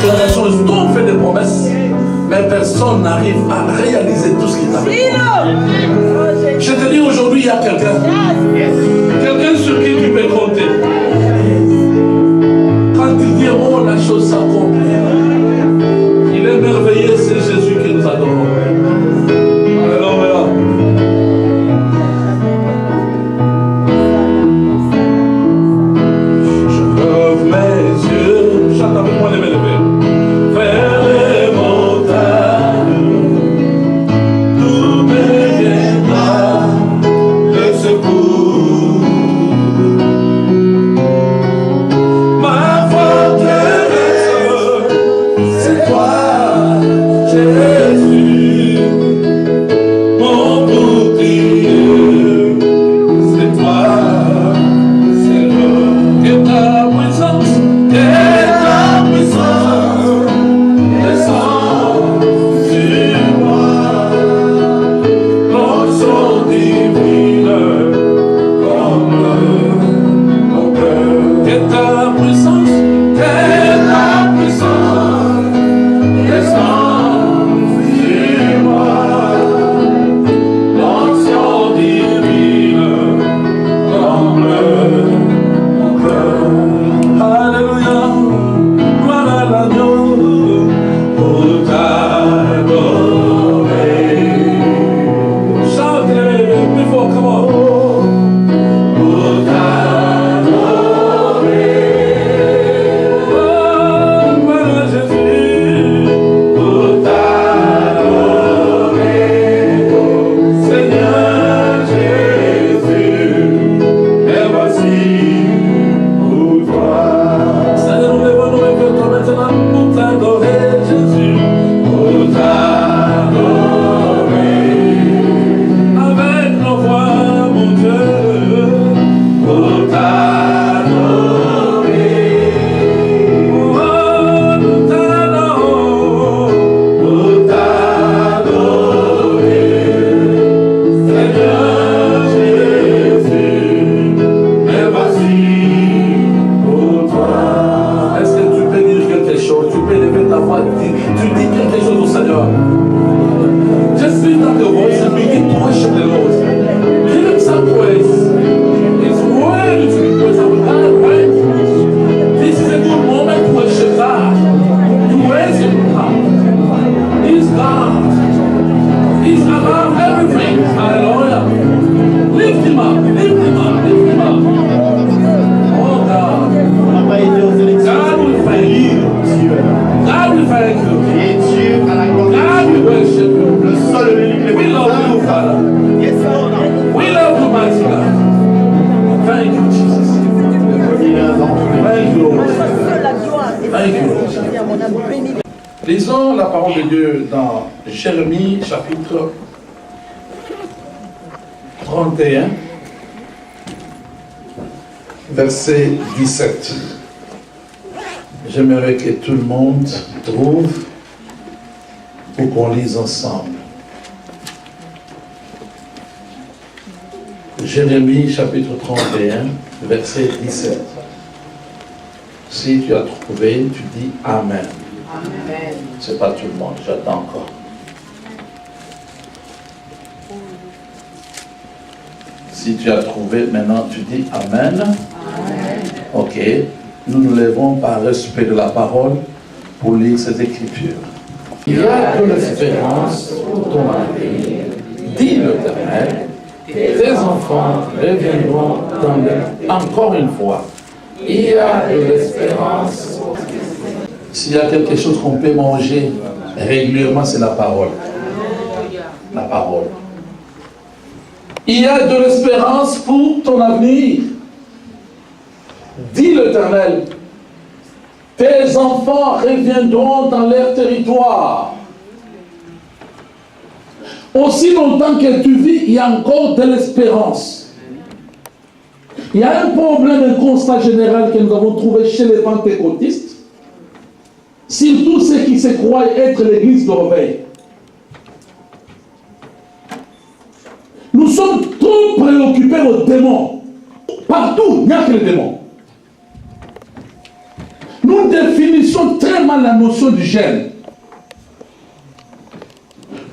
génération, ils ont fait des promesses, mais personne n'arrive à réaliser tout ce qu'ils avaient fait. Je te dis aujourd'hui, il y a quelqu'un sur qui tu peux compter. Quand ils diront la chose s'accomplit, il est merveilleux, c'est Jésus qui nous adore. Alléluia. Je lève mes yeux, chante avec moi les mains levées. Vers les montagnes, d'où me viendra le secours. Ma forteresse, c'est toi, Jésus. Mon bouclier, c'est toi, Seigneur. Que ta puissance descend sur moi. L'onction divine comme mon cœur. Que ta puissance descend sur moi. L'onction divine comme mon cœur. Alléluia. Gloire à l'agneau pour t'adorer. Chantez plus fort, comment? Pour t'adorer. Oh, gloire à Jésus. Pour t'adorer. Seigneur Jésus, et voici pour toi. Seigneur, nous levons nos mains vers toi maintenant pour t'adorer, Jésus. Pour t'adorer. Avec nos voix, mon Dieu. Pour t'adorer. Oh, nous t'adorons. Pour t'adorer. Seigneur Jésus, et voici pour toi. Est-ce que tu peux dire quelque chose? Tu peux lever ta voix, tu dis quelque chose au Seigneur. Just lift up your voice and begin to worship the Lord. Give him some praise. It's worthy to be praised. And without right, this is a good moment to worship God. To raise him up. He's God. He's above everything. Hallelujah. Lift him up, lift him up, lift him up. Oh God. God will thank you. God will thank you. God will worship you. We love you, Father. We love you, mighty God. Thank you, Jesus. Thank you, Lord. Thank you, Lord. Lisons la parole de Dieu dans Jérémie chapitre 31, verset 17. J'aimerais que tout le monde trouve pour qu'on lise ensemble. Jérémie chapitre 31, verset 17. Si tu as trouvé, tu dis Amen. Amen. C'est pas tout le monde, j'attends encore. Si tu as trouvé, maintenant tu dis Amen. Amen. Ok. Nous nous lèvons par respect de la parole pour lire ces écritures. Il y a de l'espérance pour ton avenir, dit l'Éternel. Tes enfants reviendront dans le... Encore une fois, il y a de l'espérance. S'il y a quelque chose qu'on peut manger régulièrement, c'est la parole. La parole. Il y a de l'espérance pour ton avenir, dit l'Éternel. Tes enfants reviendront dans leur territoire. Aussi longtemps que tu vis, il y a encore de l'espérance. Il y a un problème, un constat général que nous avons trouvé chez les pentecôtistes, surtout ceux qui se croient être l'église de réveil. Nous sommes trop préoccupés aux démons. Partout, il n'y a que les démons. Nous nous définissons très mal la notion du jeûne.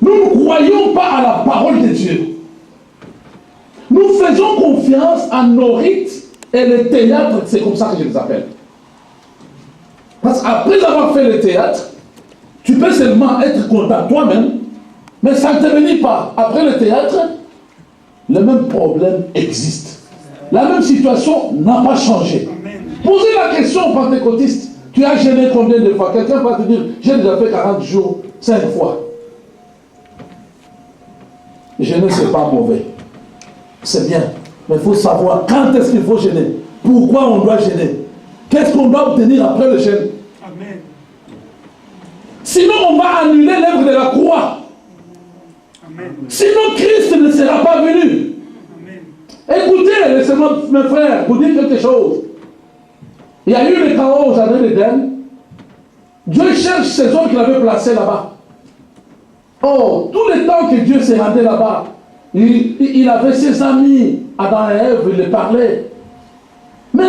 Nous ne croyons pas à la parole de Dieu. Nous faisons confiance à nos rites et le théâtre, c'est comme ça que je les appelle. Parce qu'après avoir fait le théâtre, tu peux seulement être content toi-même, mais ça ne te bénit pas. Après le théâtre, le même problème existe. La même situation n'a pas changé. Posez la question aux pentecôtistes. Tu as jeûné combien de fois? Quelqu'un va te dire, j'ai déjà fait 40 jours, 5 fois. Jeûner, ce n'est pas mauvais. C'est bien. Mais il faut savoir quand est-ce qu'il faut jeûner. Pourquoi on doit jeûner. Qu'est-ce qu'on doit obtenir après le jeûne. Amen. Sinon, on va annuler l'œuvre de la croix. Amen. Sinon, Christ ne sera pas venu. Amen. Écoutez, laissez-moi, mes frères, vous dire quelque chose. Il y a eu le chaos au jardin d'Éden. Dieu cherche ces hommes qu'il avait placés là-bas. Oh, tout le temps que Dieu s'est rendu là-bas, il avait ses amis, Adam et Ève, il les parlait. Mais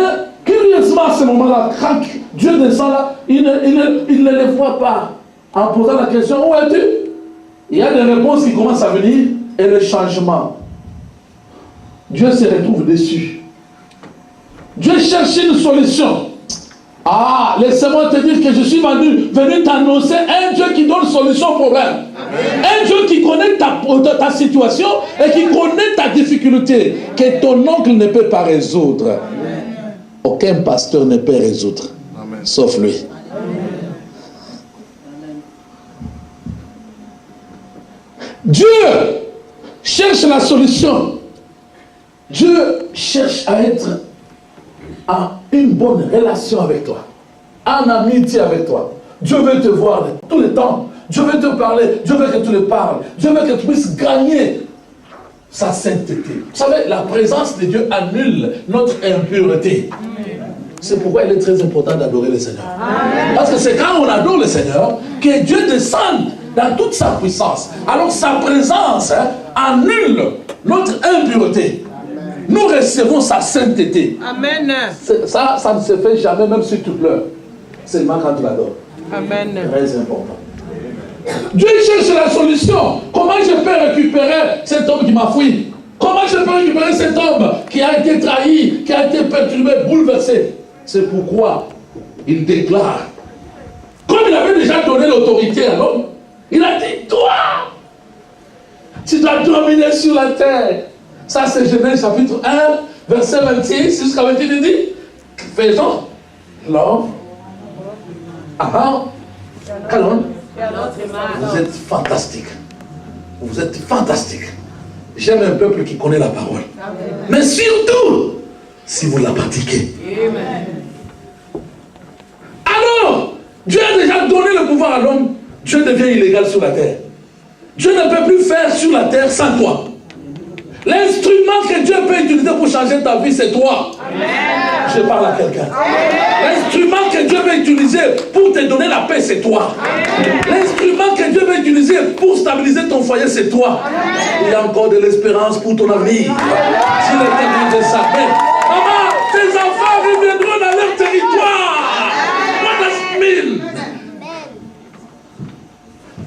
curieusement, à ce moment-là, quand Dieu descend là, il ne les voit pas. En posant la question, où es-tu? Il y a des réponses qui commencent à venir et le changement. Dieu se retrouve déçu. Dieu cherche une solution. Ah, laissez-moi te dire que je suis venu t'annoncer un Dieu qui donne solution au problème. Amen. Un Dieu qui connaît ta situation et qui connaît ta difficulté, que ton oncle ne peut pas résoudre. Amen. Aucun pasteur ne peut résoudre, amen, sauf lui. Amen. Dieu cherche la solution. Dieu cherche à être en une bonne relation avec toi, en amitié avec toi. Dieu veut te voir tout le temps. Dieu veut te parler. Dieu veut que tu le parles. Dieu veut que tu puisses gagner sa sainteté. Vous savez, la présence de Dieu annule notre impureté. C'est pourquoi il est très important d'adorer le Seigneur. Amen. Parce que c'est quand on adore le Seigneur que Dieu descend dans toute sa puissance. Alors sa présence annule notre impureté. Nous recevons sa sainteté. Amen. Ça ne se fait jamais, même si tu pleures. Seulement quand tu l'adores. Amen. Très important. Dieu cherche la solution. Comment je peux récupérer cet homme qui m'a fui? Comment je peux récupérer cet homme qui a été trahi, qui a été perturbé, bouleversé? C'est pourquoi il déclare. Comme il avait déjà donné l'autorité à l'homme, il a dit, toi, tu dois dominer sur la terre. Ça, c'est Genèse chapitre 1, verset 26 jusqu'à 28, il dit, faisons l'homme. Calonne. Vous êtes fantastique. Vous êtes fantastique. J'aime un peuple qui connaît la parole. Amen. Mais surtout, si vous la pratiquez. Amen. Alors, Dieu a déjà donné le pouvoir à l'homme. Dieu devient illégal sur la terre. Dieu ne peut plus faire sur la terre sans toi. L'instrument que Dieu peut utiliser pour changer ta vie, c'est toi. Amen. Je parle à quelqu'un. L'instrument que Dieu veut utiliser pour te donner la paix, c'est toi. L'instrument que Dieu veut utiliser pour stabiliser ton foyer, c'est toi. Amen. Il y a encore de l'espérance pour ton avenir. Si l'Éternel te savait, maman, tes enfants reviendront dans leur territoire. What does it mean?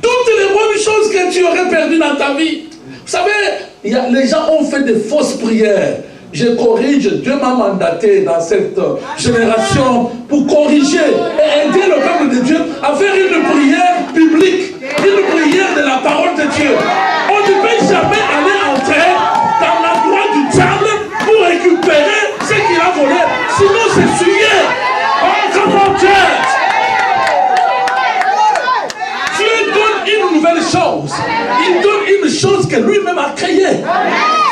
Toutes les bonnes choses que tu aurais perdues dans ta vie. Vous savez, les gens ont fait des fausses prières. Je corrige, Dieu m'a mandaté dans cette génération pour corriger et aider le peuple de Dieu à faire une prière publique, une prière de la parole de Dieu. On ne peut jamais aller entrer dans la gloire du diable pour récupérer ce qu'il a volé. Sinon, c'est souillé. Oh, comment Dieu! Dieu donne une nouvelle chose. Il donne une chose que lui-même a créée.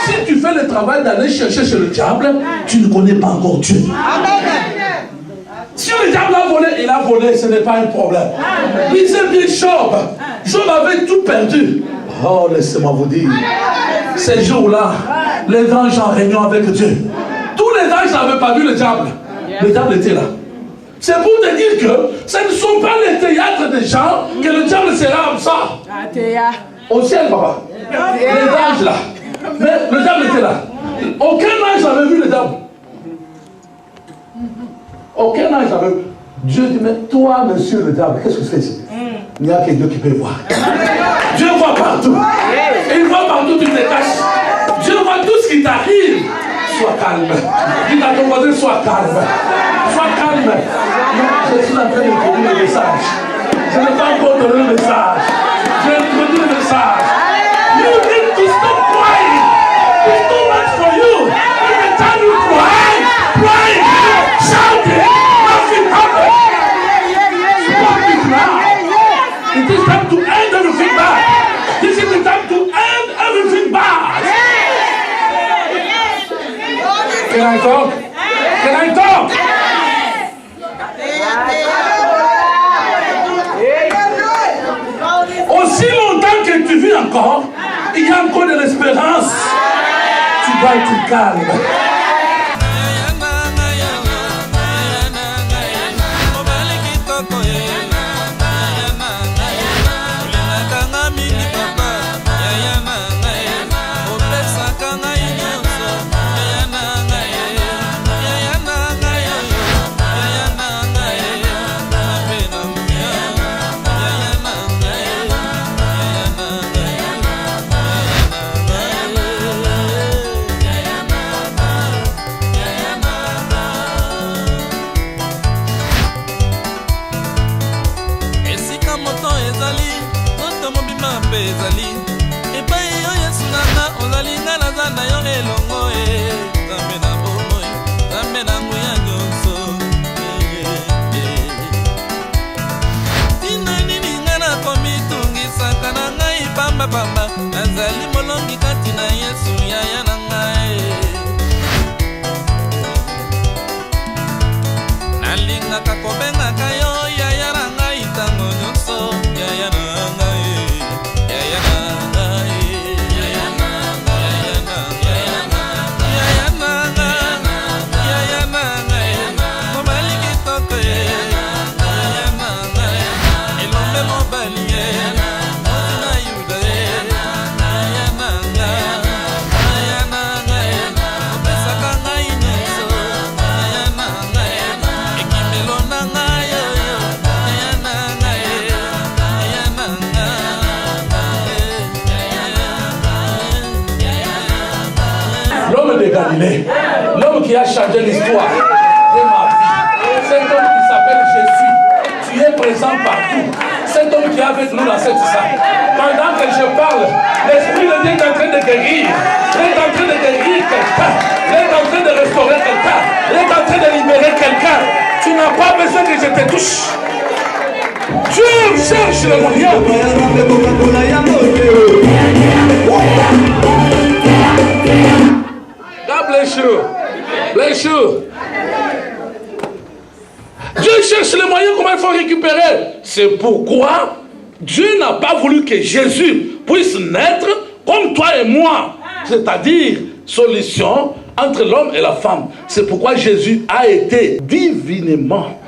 Si tu fais le travail d'aller chercher chez le diable, tu ne connais pas encore Dieu. Si le diable a volé, il a volé, ce n'est pas un problème. Lisez bien Job. Job avait tout perdu. Oh, laissez-moi vous dire. Ces jours-là, les anges en réunion avec Dieu. Tous les anges n'avaient pas vu le diable. Le diable était là. C'est pour te dire que ce ne sont pas les théâtres des gens que le diable sera absent. Au ciel, papa. Les anges là. Mais le diable était là. Aucun ange n'avait vu le diable. Aucun ange n'avait vu. Dieu dit, mais toi, monsieur le diable, qu'est-ce que tu fais ici? Il n'y a que Dieu qui peut voir. Dieu voit partout. Il voit partout, tu te caches. Dieu voit tout ce qui t'arrive. Sois calme. Dis à ton voisin, sois calme. Sois calme. Je suis en train d'introduire le message. Je n'ai pas encore donné le message. J'ai introduit le message. You need to stop crying. It's too much for you. Every time you cry, shouting, nothing happens. Stop it now. It is time to end everything bad. This is the time to end everything bad. Can I talk? Can I talk? Aussi longtemps que tu vis encore, il y a encore de l'espérance. Tu dois être calme. L'homme qui a changé l'histoire de ma vie, cet homme qui s'appelle Jésus, tu es présent partout. Cet homme qui est avec nous dans cette salle, pendant que je parle, l'Esprit de Dieu est en train de guérir. Il est en train de guérir quelqu'un. Il est en train de restaurer quelqu'un. Il est en train de libérer quelqu'un. Tu n'as pas besoin que je te touche. Dieu cherche le moyen. God bless you. Bless you. Dieu cherche les moyens comment il faut récupérer. C'est pourquoi Dieu n'a pas voulu que Jésus puisse naître comme toi et moi. C'est-à-dire, solution entre l'homme et la femme. C'est pourquoi Jésus a été divinement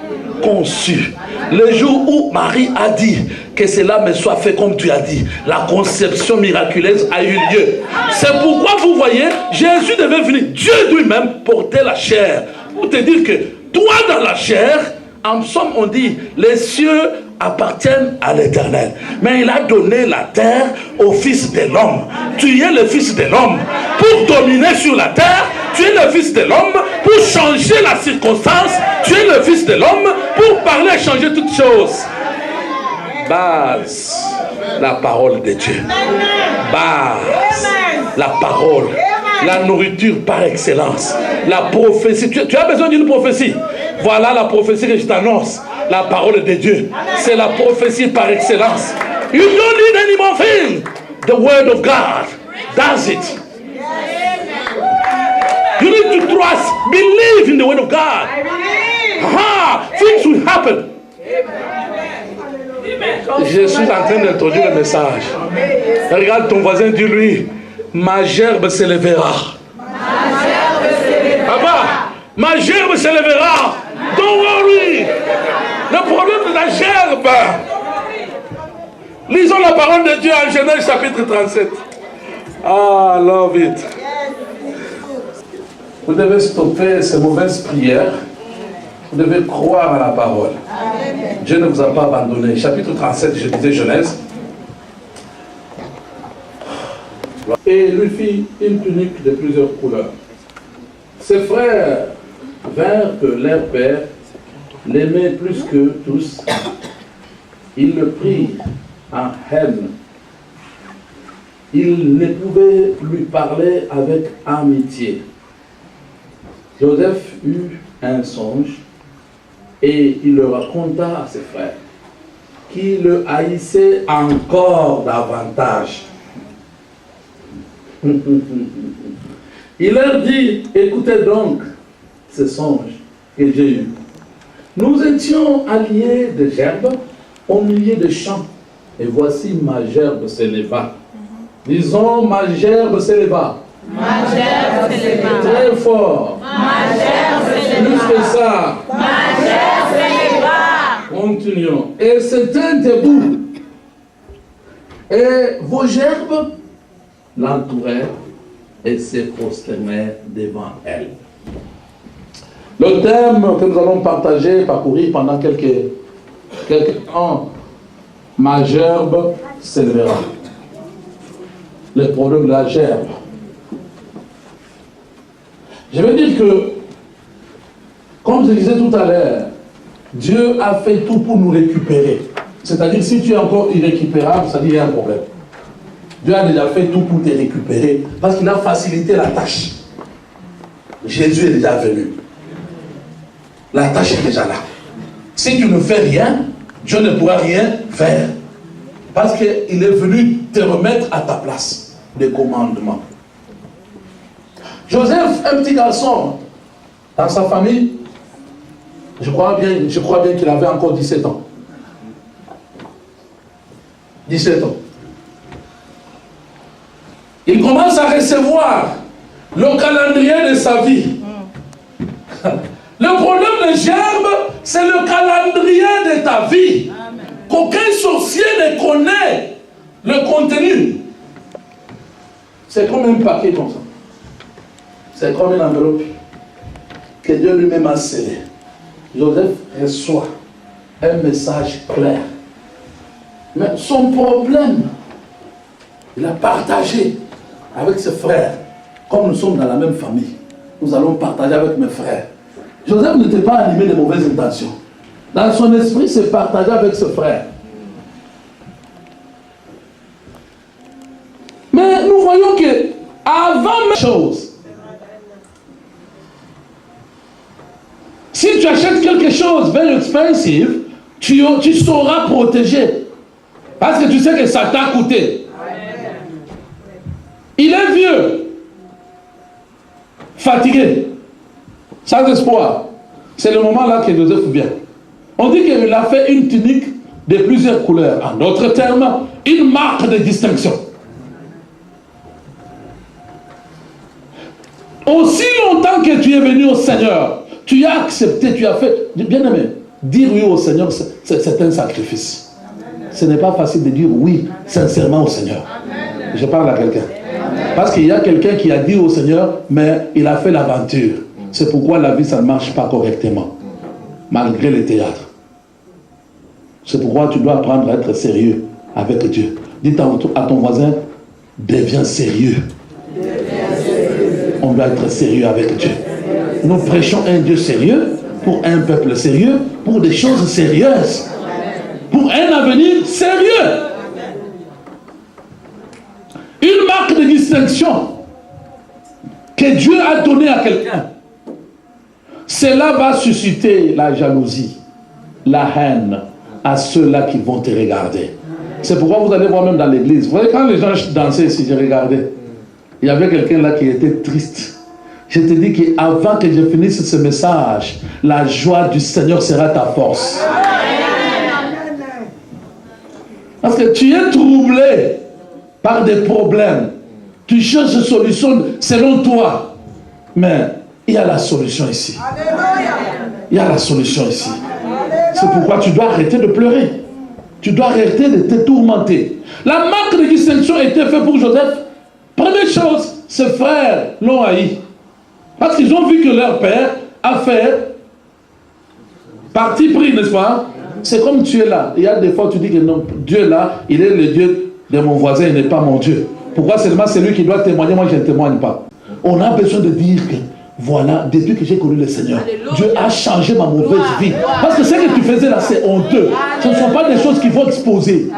conçu. Le jour où Marie a dit que cela me soit fait comme tu as dit, la conception miraculeuse a eu lieu. C'est pourquoi vous voyez, Jésus devait venir, Dieu lui-même porter la chair. Pour te dire que toi dans la chair, en somme on dit, les cieux appartiennent à l'Éternel. Mais il a donné la terre au Fils de l'homme. Tu es le Fils de l'homme. Pour dominer sur la terre, tu es le Fils de l'homme. Pour changer la circonstance, tu es le Fils de l'homme. Pour parler et changer toutes choses. Base, la parole de Dieu. Base, la parole. La nourriture par excellence. La prophétie. Tu as besoin d'une prophétie. Voilà la prophétie que je t'annonce. La parole de Dieu. C'est la prophétie par excellence. You don't need any more thing. The word of God does it. You need to trust, believe in the word of God. Things will happen. Je suis en train d'introduire le message. Regarde ton voisin, dis-lui, ma gerbe se lèvera. Papa, ma gerbe se lèvera. Don't worry. Le problème de la gerbe. Lisons la parole de Dieu en Genèse chapitre 37. Ah, love it. Vous devez stopper ces mauvaises prières Vous devez croire à la parole. Amen. Dieu ne vous a pas abandonné. Chapitre 37, je disais Genèse. Et lui fit une tunique de plusieurs couleurs. Ses frères vinrent que leur père l'aimait plus que tous. Ils le prirent en haine. Ils ne pouvaient lui parler avec amitié. Joseph eut un songe et il le raconta à ses frères, qui le haïssaient encore davantage. Il leur dit, écoutez donc ce songe que j'ai eu. Nous étions alliés de gerbes au milieu des champs, et voici ma gerbe s'éleva. Disons, ma gerbe s'éleva. Ma gerbe s'éleva. Très fort. Ma gerbe s'éleva. Plus que ça. Ma gerbe s'éleva. Continuons. Et se tint debout. Et vos gerbes l'entourèrent et se prosternèrent devant elle. Le thème que nous allons parcourir pendant quelques temps, ma gerbe s'élèvera. Le problème de la gerbe. Je veux dire que, comme je disais tout à l'heure, Dieu a fait tout pour nous récupérer. C'est-à-dire, si tu es encore irrécupérable, ça dit qu'il y a un problème. Dieu a déjà fait tout pour te récupérer, parce qu'il a facilité la tâche. Jésus est déjà venu. La tâche est déjà là. Si tu ne fais rien, Dieu ne pourra rien faire. Parce qu'il est venu te remettre à ta place de commandement. Joseph, un petit garçon, dans sa famille, je crois bien qu'il avait encore 17 ans. 17 ans. Il commence à recevoir le calendrier de sa vie. Le problème de gerbe, c'est le calendrier de ta vie. Qu'aucun sorcier ne connaît le contenu. C'est comme un paquet comme ça. C'est comme une enveloppe que Dieu lui-même a scellé. Joseph reçoit un message clair. Mais son problème, il a partagé avec ses frères. Comme nous sommes dans la même famille, nous allons partager avec mes frères. Joseph n'était pas animé de mauvaises intentions. Dans son esprit, c'est partager avec ses frères. Mais nous voyons que avant même chose, si tu achètes quelque chose very expensive, tu sauras protéger. Parce que tu sais que ça t'a coûté. Il est vieux, fatigué, sans espoir. C'est le moment là que Joseph vient. On dit qu'il a fait une tunique de plusieurs couleurs. En d'autres termes, une marque de distinction. Aussi longtemps que tu es venu au Seigneur, tu as accepté, tu as fait. Bien aimé, dire oui au Seigneur, c'est un sacrifice. Ce n'est pas facile de dire oui sincèrement au Seigneur. Je parle à quelqu'un. Parce qu'il y a quelqu'un qui a dit au Seigneur, mais il a fait l'aventure. C'est pourquoi la vie, ça ne marche pas correctement. Malgré les théâtres. C'est pourquoi tu dois apprendre à être sérieux avec Dieu. Dis à ton voisin, deviens sérieux. On doit être sérieux avec Dieu. Nous prêchons un Dieu sérieux, pour un peuple sérieux, pour des choses sérieuses. Pour un avenir sérieux. Une marque de distinction que Dieu a donnée à quelqu'un. Cela va susciter la jalousie, la haine à ceux-là qui vont te regarder. C'est pourquoi vous allez voir même dans l'église. Vous voyez, quand les gens dansaient ici, j'ai regardé. Il y avait quelqu'un là qui était triste. Je te dis qu'avant que je finisse ce message, la joie du Seigneur sera ta force. Parce que tu es troublé par des problèmes. Tu cherches une solution selon toi. Mais il y a la solution ici. Il y a la solution ici. C'est pourquoi tu dois arrêter de pleurer. Tu dois arrêter de te tourmenter. La marque de distinction était faite pour Joseph. Première chose, ses frères l'ont haï. Parce qu'ils ont vu que leur père a fait Parti pris, n'est-ce pas? C'est comme tu es là. Il y a des fois, tu dis que non, Dieu là, il est le Dieu de mon voisin, il n'est pas mon Dieu. Pourquoi seulement c'est lui qui doit témoigner, moi je ne témoigne pas? On a besoin de dire que, voilà, depuis que j'ai connu le Seigneur, Alléluia. Dieu a changé ma mauvaise vie. Parce que ce que tu faisais là, c'est honteux. Ce ne sont pas des choses qu'il faut exposer.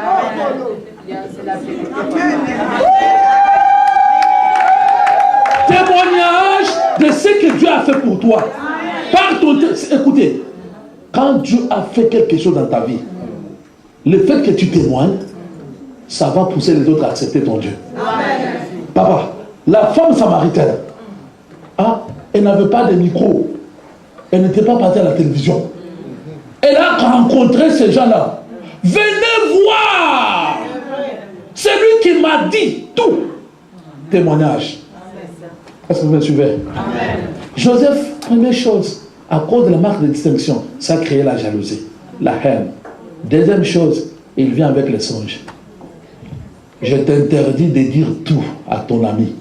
Témoignage de ce que Dieu a fait pour toi. Par ton... Écoutez, quand Dieu a fait quelque chose dans ta vie, le fait que tu témoignes, ça va pousser les autres à accepter ton Dieu. Amen. Papa, la femme samaritaine, hein, elle n'avait pas de micro. Elle n'était pas partie à la télévision. Elle a rencontré ces gens-là. Venez voir! C'est lui qui m'a dit tout. Témoignage. Est-ce que vous me suivez? Amen. Joseph, première chose, à cause de la marque de distinction, ça a créé la jalousie, la haine. Deuxième chose, il vient avec les songes. Je t'interdis de dire tout à ton ami.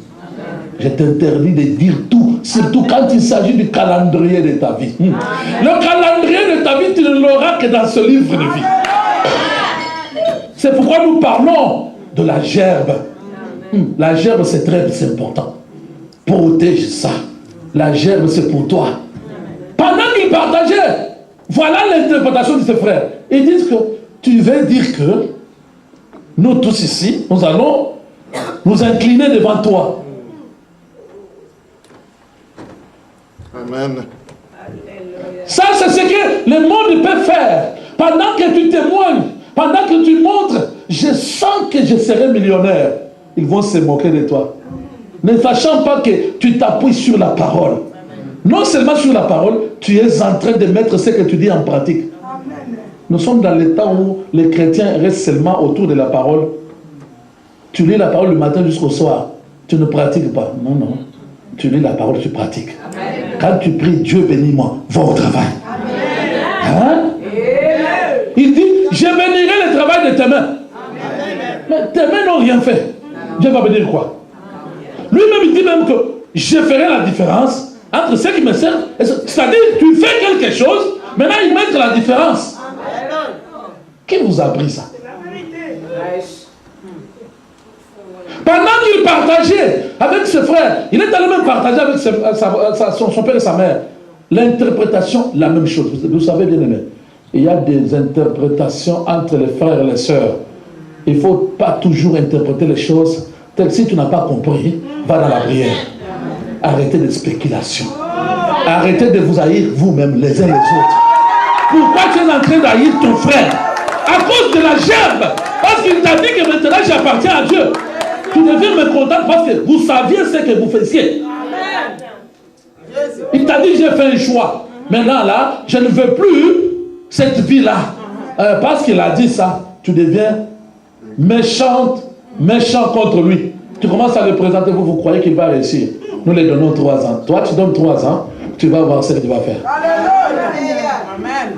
Je t'interdis de dire tout, surtout quand il s'agit du calendrier de ta vie. Le calendrier de ta vie, tu ne l'auras que dans ce livre de vie. C'est pourquoi nous parlons de la gerbe. La gerbe, c'est très important. Protège ça. La gerbe, c'est pour toi. Pendant qu'ils partageaient, voilà l'interprétation de ses frères. Ils disent que tu veux dire que nous tous ici, nous allons nous incliner devant toi. Amen. Ça, c'est ce que le monde peut faire. Pendant que tu témoignes, pendant que tu montres, je sens que je serai millionnaire. Ils vont se moquer de toi. Ne sachant pas que tu t'appuies sur la parole. Non seulement sur la parole, tu es en train de mettre ce que tu dis en pratique. Nous sommes dans le temps où les chrétiens restent seulement autour de la parole. Tu lis la parole le matin jusqu'au soir. Tu ne pratiques pas. Non, non. Tu lis la parole, tu pratiques. Amen. Quand tu pries, Dieu bénis-moi, va au travail. Hein? Il dit, je bénirai le travail de tes mains. Amen. Mais tes mains n'ont rien fait. Dieu va bénir quoi? Lui-même, il dit même que je ferai la différence entre ceux qui me servent. C'est-à-dire, tu fais quelque chose, maintenant ils mettent la différence. Qui vous a appris ça? Pendant qu'il partageait avec ses frères, il est allé même partager avec son père et sa mère. L'interprétation, la même chose. Vous savez bien aimé, il y a des interprétations entre les frères et les sœurs. Il ne faut pas toujours interpréter les choses. Si tu n'as pas compris, va dans la prière. Arrêtez de spéculation. Arrêtez de vous haïr vous-même les uns les autres. Pourquoi tu es en train d'haïr ton frère? À cause de la gerbe. Parce qu'il t'a dit que maintenant j'appartiens à Dieu. Tu deviens mécontent parce que vous saviez ce que vous faisiez. Il t'a dit j'ai fait un choix. Maintenant là, je ne veux plus cette vie-là. Parce qu'il a dit ça, tu deviens méchant contre lui. Tu commences à le présenter, vous croyez qu'il va réussir. Nous lui donnons 3 ans. Toi, tu donnes 3 ans, tu vas voir ce que tu vas faire. Amen.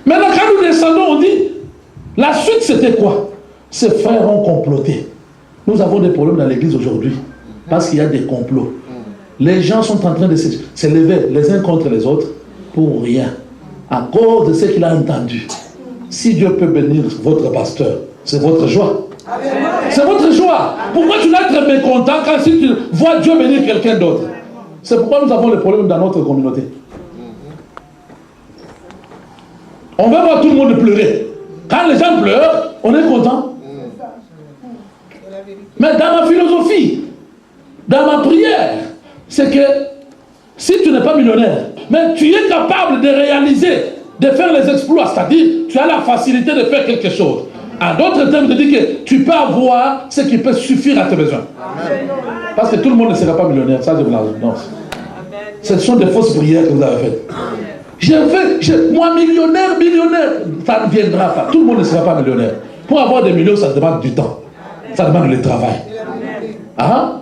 Maintenant, quand nous descendons, on dit, la suite c'était quoi? Ces frères ont comploté. Nous avons des problèmes dans l'église aujourd'hui, parce qu'il y a des complots. Les gens sont en train de se lever les uns contre les autres pour rien, à cause de ce qu'il a entendu. Si Dieu peut bénir votre pasteur, c'est votre joie. C'est votre joie. Pourquoi tu dois être mécontent quand si tu vois Dieu bénir quelqu'un d'autre? C'est pourquoi nous avons les problèmes dans notre communauté. On va voir tout le monde pleurer. Quand les gens pleurent, on est content. Mais dans ma philosophie, dans ma prière, c'est que si tu n'es pas millionnaire, mais tu es capable de réaliser, de faire les exploits, c'est-à-dire tu as la facilité de faire quelque chose. En d'autres termes, je dis que tu peux avoir ce qui peut suffire à tes besoins. Amen. Parce que tout le monde ne sera pas millionnaire, ça je vous l'annonce. Ce sont des fausses prières que vous avez faites. Moi millionnaire, ça ne viendra pas. Tout le monde ne sera pas millionnaire. Pour avoir des millions, ça demande du temps. Ça demande le travail. Ah?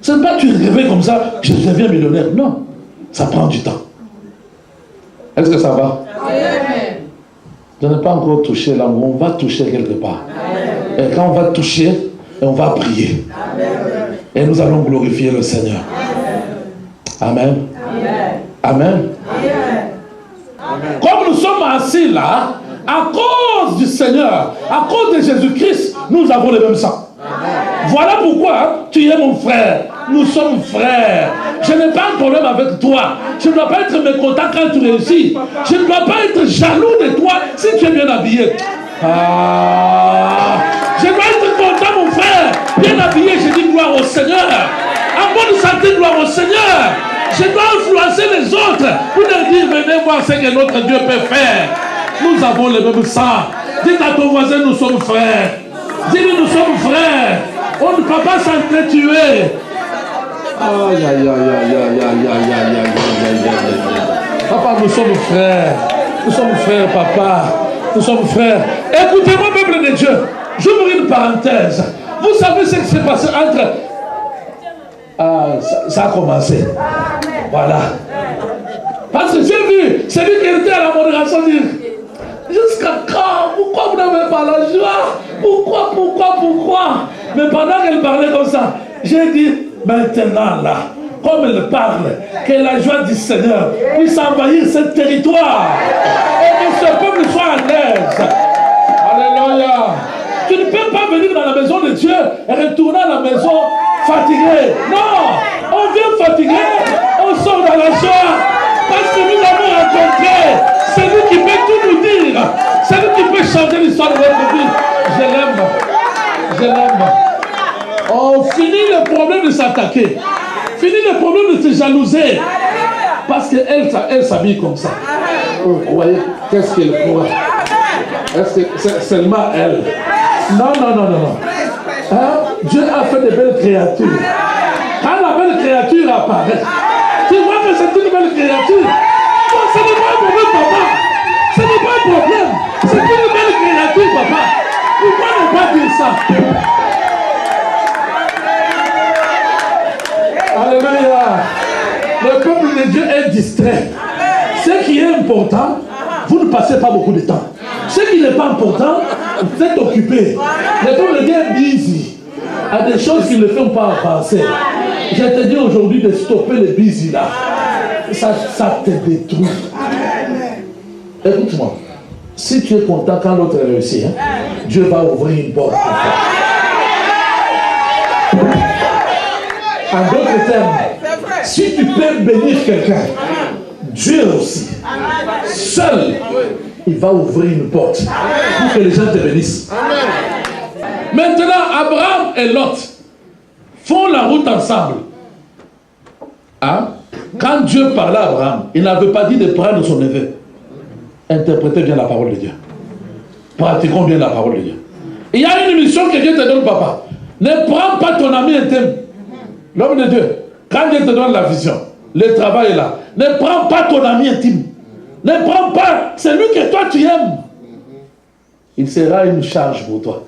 Ce n'est pas tu rêves comme ça, je deviens millionnaire. Non, ça prend du temps. Est-ce que ça va? Amen. Je n'ai pas encore touché là, mais on va toucher quelque part. Amen. Et quand on va toucher, on va prier. Amen. Et nous allons glorifier le Seigneur. Amen. Amen. Amen. Amen. Comme nous sommes assis là, à cause du Seigneur, à cause de Jésus-Christ, nous avons le même sang. Voilà pourquoi tu es mon frère. Nous sommes frères. Je n'ai pas de problème avec toi. Je ne dois pas être mécontent quand tu réussis. Je ne dois pas être jaloux de toi si tu es bien habillé. Je dois être content, mon frère. Bien habillé, je dis gloire au Seigneur. En bonne santé, gloire au Seigneur. Je dois influencer les autres pour leur dire, venez voir ce que notre Dieu peut faire. Nous avons le même sang. Dites à ton voisin, nous sommes frères. Dis-lui, nous sommes frères. On ne peut pas s'entretuer. Aïe, aïe, aïe, aïe, aïe, aïe, aïe, aïe, aïe. Papa, nous sommes frères. Nous sommes frères, papa. Nous sommes frères. Écoutez-moi, peuple de Dieu. J'ouvre une parenthèse. Vous savez ce qui s'est passé entre... ça a commencé. Voilà. Parce que j'ai vu celui qui était à la modération dire, jusqu'à quand? Pourquoi vous n'avez pas la joie? Pourquoi? Mais pendant qu'elle parlait comme ça, j'ai dit, maintenant là, comme elle parle, que la joie du Seigneur puisse envahir ce territoire et que ce peuple soit à l'aise. Alléluia. Tu ne peux pas venir dans la maison de Dieu et retourner à la maison fatigué. Non, on vient fatigué, on sort dans la joie parce que nous avons rencontré celui qui peut tout nous dire, celui qui peut changer l'histoire de notre vie. Je l'aime. On finit le problème de s'attaquer. Fini le problème de se jalouser. Parce qu'elle s'habille comme ça. Vous voyez, qu'est-ce qu'elle croit? Est-ce que c'est seulement elle? Non. Hein? Dieu a fait de belles créatures. Quand la belle créature apparaît, tu vois que c'est une belle créature. Non, ce n'est pas un problème, papa. Ce n'est pas un problème. C'est une belle créature, papa. Pourquoi ne pas dire ça? Alléluia. Le peuple de Dieu est distrait. Ce qui est important, vous ne passez pas beaucoup de temps. Ce qui n'est pas important, vous êtes occupé. Le peuple de Dieu est busy à des choses qui ne le font pas avancer. Je te dis aujourd'hui de stopper le busy là. Ça te détruit. Écoute-moi. Si tu es content quand l'autre réussit, hein, Dieu va ouvrir une porte pour toi. En d'autres termes, si tu peux bénir quelqu'un, Dieu aussi, seul, il va ouvrir une porte pour que les gens te bénissent. Maintenant, Abraham et Lot font la route ensemble. Hein? Quand Dieu parlait à Abraham, il n'avait pas dit de prendre son neveu. Interprétez bien la parole de Dieu. Pratiquons bien la parole de Dieu. Il y a une mission que Dieu te donne, papa. Ne prends pas ton ami intime. L'homme de Dieu, quand Dieu te donne la vision, le travail est là. Ne prends pas ton ami intime. Ne prends pas celui que toi tu aimes. Il sera une charge pour toi.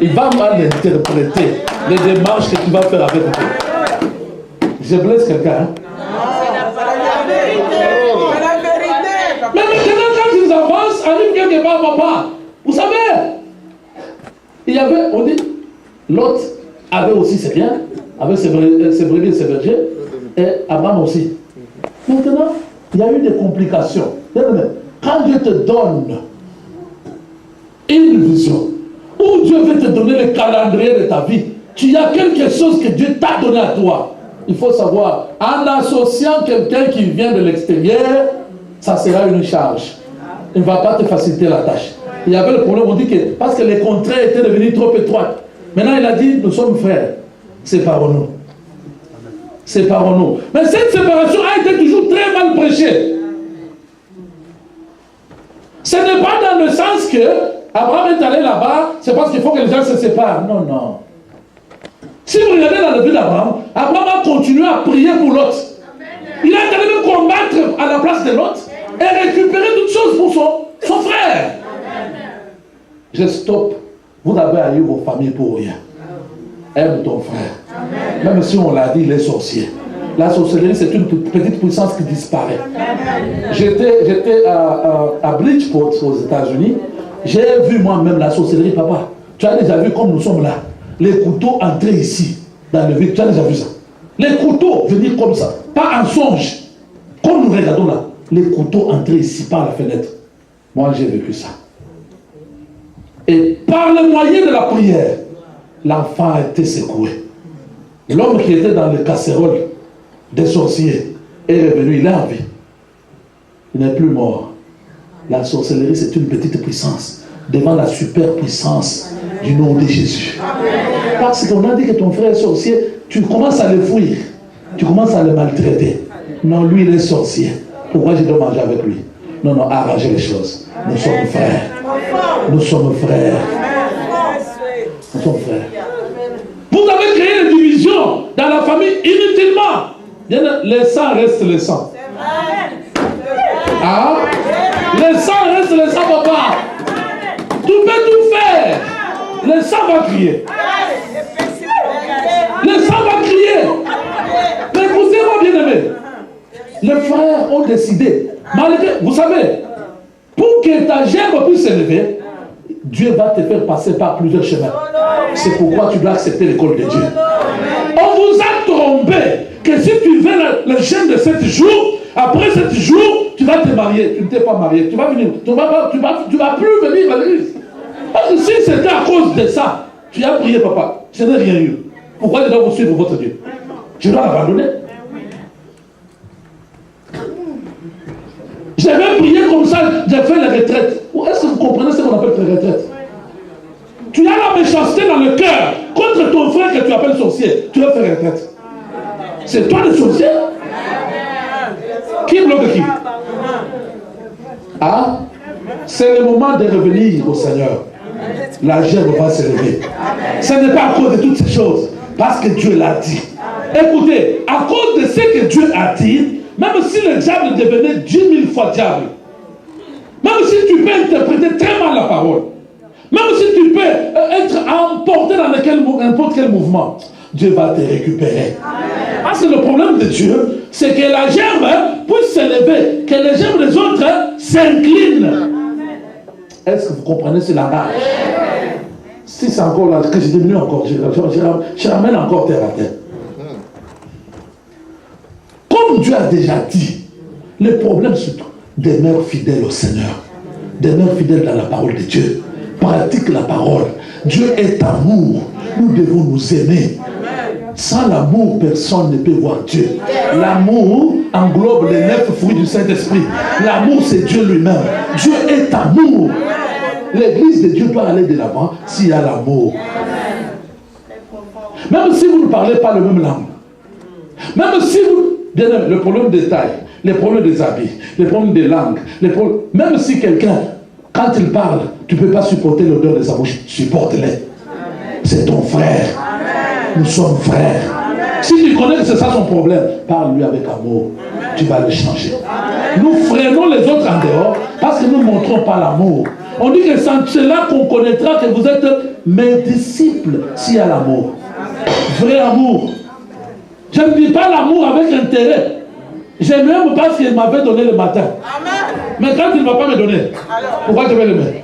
Il va mal interpréter les démarches que tu vas faire avec toi. Je blesse quelqu'un. Hein? Mais maintenant, quand ils avancent, arrive quelque part, papa. Vous savez, il y avait, on dit, Lot avait aussi ses biens, avait ses brebis et ses bergers, et Abraham aussi. Maintenant, il y a eu des complications. Quand Dieu te donne une vision, où Dieu veut te donner le calendrier de ta vie, tu as quelque chose que Dieu t'a donné à toi. Il faut savoir, en associant quelqu'un qui vient de l'extérieur, ça sera une charge. Il ne va pas te faciliter la tâche. Il y avait le problème, on dit que parce que les contrées étaient devenues trop étroites. Maintenant, il a dit, nous sommes frères. Séparons-nous. Séparons-nous. Mais cette séparation a été toujours très mal prêchée. Ce n'est pas dans le sens que Abraham est allé là-bas, c'est parce qu'il faut que les gens se séparent. Non. Si vous regardez dans le vie d'Abraham, Abraham a continué à prier pour l'autre. Il a quand même combattre à la place de l'autre et récupérer toutes choses pour son frère. Je stoppe. Vous avez haï vos familles pour rien. Aime ton frère. Même si on l'a dit, il est sorcier. La sorcellerie, c'est une petite puissance qui disparaît. J'étais à Bridgeport, aux États-Unis. J'ai vu moi-même la sorcellerie, papa. Tu as déjà vu comme nous sommes là. Les couteaux entrés ici, dans le vide. Tu as déjà vu ça. Les couteaux venir comme ça. Pas en songe. Quand nous regardons là, les couteaux entrés ici par la fenêtre, moi j'ai vécu ça. Et par le moyen de la prière, l'enfant a été secoué. L'homme qui était dans le casserole des sorciers est revenu, il est en vie. Il n'est plus mort. La sorcellerie, c'est une petite puissance devant la super puissance du nom de Jésus. Parce qu'on a dit que ton frère est sorcier, tu commences à le fuir, tu commences à le maltraiter. Non, lui il est sorcier. Pourquoi je dois manger avec lui? Non, non, arrangez les choses. Nous sommes frères. Nous sommes frères. Nous sommes frères. Vous avez créé une division dans la famille inutilement. Les sangs restent les sangs. Ah? Les sangs restent les sangs, papa. Tu peux tout faire. Le sang va crier. Le sang va crier. Mais écoutez-moi, bien-aimé. Les frères ont décidé. Malgré, vous savez, pour que ta gerbe puisse s'élever, Dieu va te faire passer par plusieurs chemins. C'est pourquoi tu dois accepter l'école de Dieu. On vous a trompé que si tu veux le jeûne de 7 jours, après 7 jours, tu vas te marier. Tu ne t'es pas marié. Tu vas venir. Tu vas plus venir à l'église. Parce que si c'était à cause de ça, tu as prié, papa, je n'ai rien eu. Pourquoi je dois vous suivre votre Dieu? Je dois l'abandonner. J'avais prié comme ça, j'ai fait la retraite. Est-ce que vous comprenez ce qu'on appelle la retraite? Tu as la méchanceté dans le cœur contre ton frère que tu appelles sorcier. Tu vas faire retraite. C'est toi le sorcier? Qui bloque qui? Ah? C'est le moment de revenir au Seigneur. La gerbe va s'élever. Ce n'est pas à cause de toutes ces choses, parce que Dieu l'a dit. Écoutez, à cause de ce que Dieu a dit, même si le diable devenait 10 000 fois diable, même si tu peux interpréter très mal la parole, même si tu peux être emporté dans n'importe quel mouvement, Dieu va te récupérer. Parce que le problème de Dieu, c'est que la gerbe puisse s'élever, que les gerbes des autres s'inclinent. Est-ce que vous comprenez ce langage? Si c'est encore là, que je diminue encore, je ramène encore terre à terre. Comme Dieu a déjà dit, le problème c'est demeure fidèle au Seigneur. Demeure fidèle dans la parole de Dieu. Pratique la parole. Dieu est amour. Nous devons nous aimer. Sans l'amour, personne ne peut voir Dieu. L'amour englobe les 9 fruits du Saint-Esprit. L'amour, c'est Dieu lui-même. Dieu est amour. L'église de Dieu doit aller de l'avant s'il y a l'amour. Même si vous ne parlez pas la même langue. Même si vous... Bien, le problème des tailles, les problèmes des habits, les problèmes des langues, même si quelqu'un, quand il parle, tu ne peux pas supporter l'odeur de sa bouche, supporte-les. C'est ton frère. Nous sommes frères. Si tu connais que c'est ça son problème, parle-lui avec amour. Tu vas le changer. Nous freinons les autres en dehors parce que nous ne montrons pas l'amour. On dit que c'est là qu'on connaîtra que vous êtes mes disciples s'il y a l'amour. Vrai amour. Je ne dis pas l'amour avec intérêt. Je l'aime parce qu'il m'avait donné le matin. Mais quand il ne va pas me donner, pourquoi je vais le mettre?